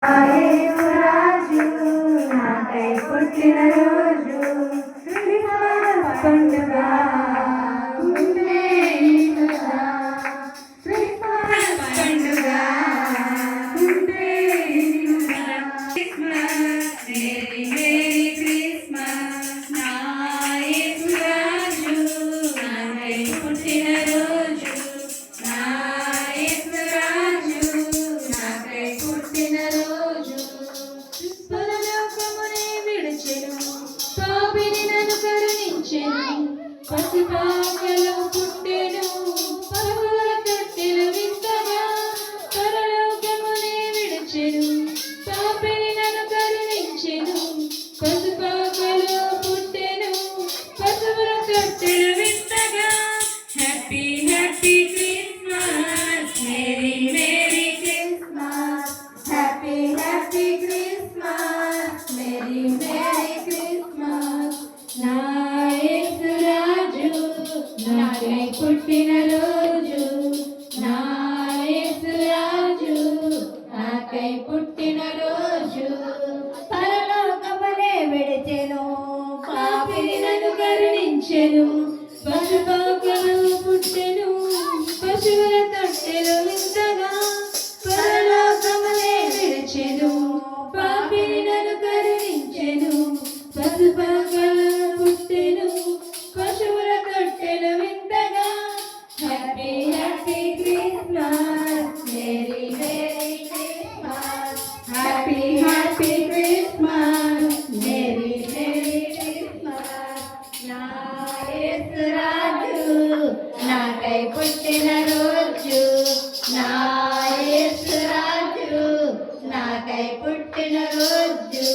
రాజు నాకై పుట్టిన రోజు క్రిస్మస్ పండుగ క్రిస్మస్ పండుగ మేరీ మేరీ క్రిస్మస్ నా యేసు రాజు నాకై పుట్టిన రోజు నా యేసు రాజు నాకై పుట్టిన రోజు పరలోకమునే విడిచెను పాపిని నన్ను కరుణించెను పసిపాకలో పుట్టెను పరుగుల కట్టెలు వింతగా పరలోకమునే విడిచెను పాపిని నన్ను కరుణించెను పసిపాకలో పుట్టెను పరుగుల కట్టెలు వింతగా happy happy Christmas merry merry Christmas happy happy Christmas merry merry Christmas నా యేసు రాజు నాకై పుట్టిన రోజు నా యేసు రాజు నాకై పుట్టిన రోజు పరలోకమునే విడిచెను పాపిని నన్ను కరుణించెను పశుపాకలు పుట్టెను పశువుల తొట్టెలు వింతగా పరలోకమునే విడిచెను పాపిని నన్ను కరుణించెను పశుపాకలు పుట్టెను పశువుల తొట్టెలు వింతగా happy happy Christmas merry merry Christmas happy happy Christmas merry merry Christmas నా యేసు రాజు నాకై పుట్టిన రోజు నా యేసు రాజు నాకై పుట్టిన రోజు